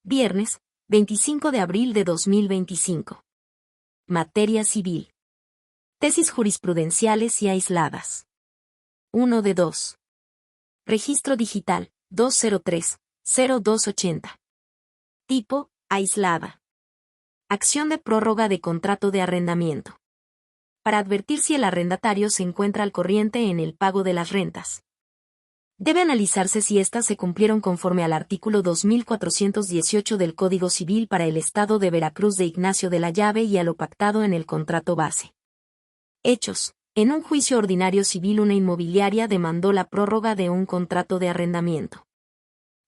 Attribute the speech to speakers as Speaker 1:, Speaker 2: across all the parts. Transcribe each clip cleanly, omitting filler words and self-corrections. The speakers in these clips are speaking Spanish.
Speaker 1: Viernes, 25 de abril de 2025. Materia civil. Tesis jurisprudenciales y aisladas. 1 de 2. Registro digital, 203-0280. Tipo, aislada. Acción de prórroga de contrato de arrendamiento. Para advertir si el arrendatario se encuentra al corriente en el pago de las rentas. Debe analizarse si éstas se cumplieron conforme al artículo 2418 del Código Civil para el Estado de Veracruz de Ignacio de la Llave y a lo pactado en el contrato base. Hechos. En un juicio ordinario civil una inmobiliaria demandó la prórroga de un contrato de arrendamiento.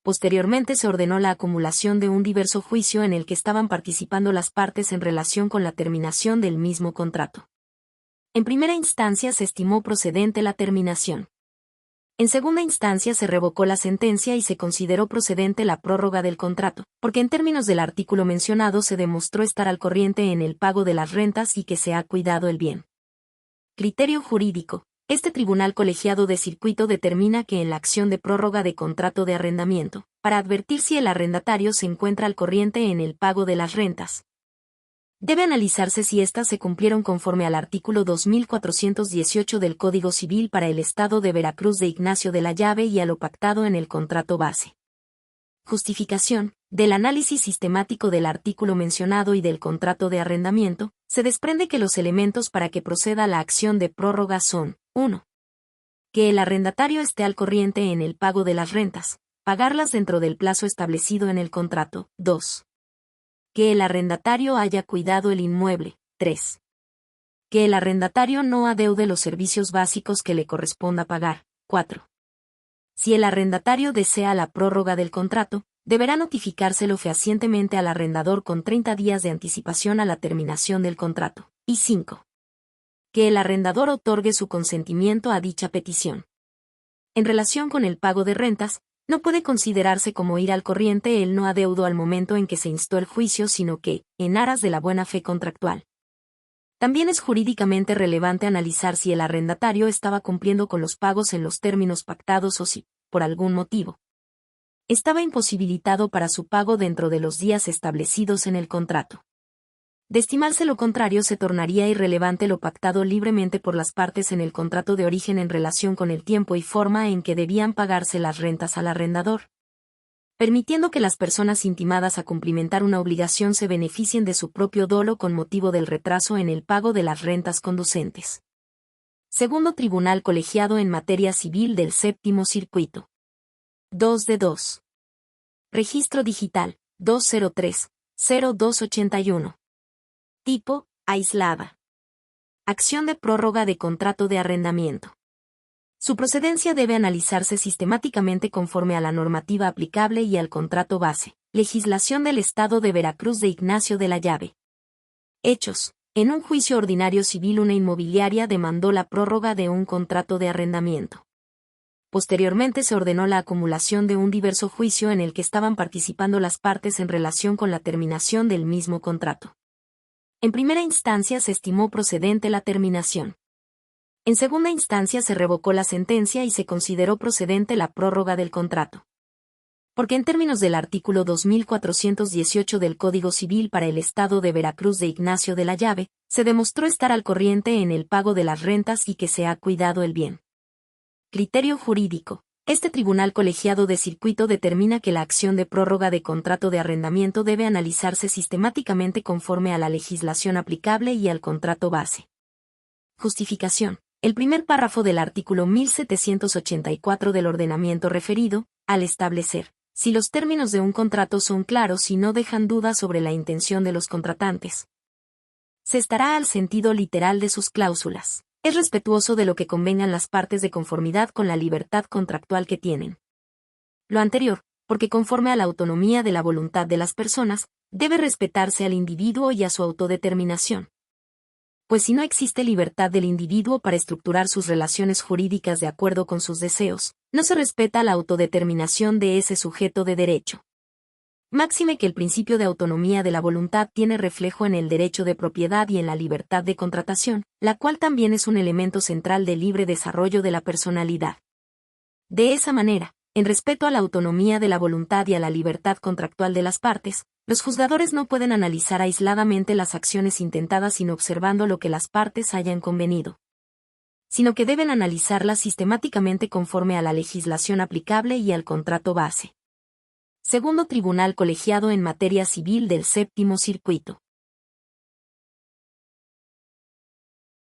Speaker 1: Posteriormente se ordenó la acumulación de un diverso juicio en el que estaban participando las partes en relación con la terminación del mismo contrato. En primera instancia se estimó procedente la terminación. En segunda instancia se revocó la sentencia y se consideró procedente la prórroga del contrato, porque en términos del artículo mencionado se demostró estar al corriente en el pago de las rentas y que se ha cuidado el bien. Criterio jurídico. Este tribunal colegiado de circuito determina que en la acción de prórroga de contrato de arrendamiento, para advertir si el arrendatario se encuentra al corriente en el pago de las rentas, debe analizarse si éstas se cumplieron conforme al artículo 2418 del Código Civil para el Estado de Veracruz de Ignacio de la Llave y a lo pactado en el contrato base. Justificación. Del análisis sistemático del artículo mencionado y del contrato de arrendamiento, se desprende que los elementos para que proceda la acción de prórroga son: 1. Que el arrendatario esté al corriente en el pago de las rentas, pagarlas dentro del plazo establecido en el contrato. 2. Que el arrendatario haya cuidado el inmueble. 3. Que el arrendatario no adeude los servicios básicos que le corresponda pagar. 4. Si el arrendatario desea la prórroga del contrato, deberá notificárselo fehacientemente al arrendador con 30 días de anticipación a la terminación del contrato. Y 5. Que el arrendador otorgue su consentimiento a dicha petición. En relación con el pago de rentas, no puede considerarse como ir al corriente el no adeudo al momento en que se instó el juicio, sino que, en aras de la buena fe contractual. También es jurídicamente relevante analizar si el arrendatario estaba cumpliendo con los pagos en los términos pactados o si, por algún motivo, estaba imposibilitado para su pago dentro de los días establecidos en el contrato. De estimarse lo contrario, se tornaría irrelevante lo pactado libremente por las partes en el contrato de origen en relación con el tiempo y forma en que debían pagarse las rentas al arrendador, permitiendo que las personas intimadas a cumplimentar una obligación se beneficien de su propio dolo con motivo del retraso en el pago de las rentas conducentes. Segundo Tribunal Colegiado en Materia Civil del Séptimo Circuito. 2 de 2. Registro digital, 203-0281. Tipo, aislada. Acción de prórroga de contrato de arrendamiento. Su procedencia debe analizarse sistemáticamente conforme a la normativa aplicable y al contrato base. Legislación del Estado de Veracruz de Ignacio de la Llave. Hechos. En un juicio ordinario civil una inmobiliaria demandó la prórroga de un contrato de arrendamiento. Posteriormente se ordenó la acumulación de un diverso juicio en el que estaban participando las partes en relación con la terminación del mismo contrato. En primera instancia se estimó procedente la terminación. En segunda instancia se revocó la sentencia y se consideró procedente la prórroga del contrato. Porque en términos del artículo 2418 del Código Civil para el Estado de Veracruz de Ignacio de la Llave, se demostró estar al corriente en el pago de las rentas y que se ha cuidado el bien. Criterio jurídico. Este tribunal colegiado de circuito determina que la acción de prórroga de contrato de arrendamiento debe analizarse sistemáticamente conforme a la legislación aplicable y al contrato base. Justificación. El primer párrafo del artículo 1784 del ordenamiento referido, al establecer, si los términos de un contrato son claros y no dejan dudas sobre la intención de los contratantes, se estará al sentido literal de sus cláusulas. Es respetuoso de lo que convengan las partes de conformidad con la libertad contractual que tienen. Lo anterior, porque conforme a la autonomía de la voluntad de las personas, debe respetarse al individuo y a su autodeterminación. Pues si no existe libertad del individuo para estructurar sus relaciones jurídicas de acuerdo con sus deseos, no se respeta la autodeterminación de ese sujeto de derecho. Máxime que el principio de autonomía de la voluntad tiene reflejo en el derecho de propiedad y en la libertad de contratación, la cual también es un elemento central del libre desarrollo de la personalidad. De esa manera, En respeto a la autonomía de la voluntad y a la libertad contractual de las partes, los juzgadores no pueden analizar aisladamente las acciones intentadas sin observando lo que las partes hayan convenido, sino que deben analizarlas sistemáticamente conforme a la legislación aplicable y al contrato base. Segundo Tribunal Colegiado en Materia Civil del Séptimo Circuito.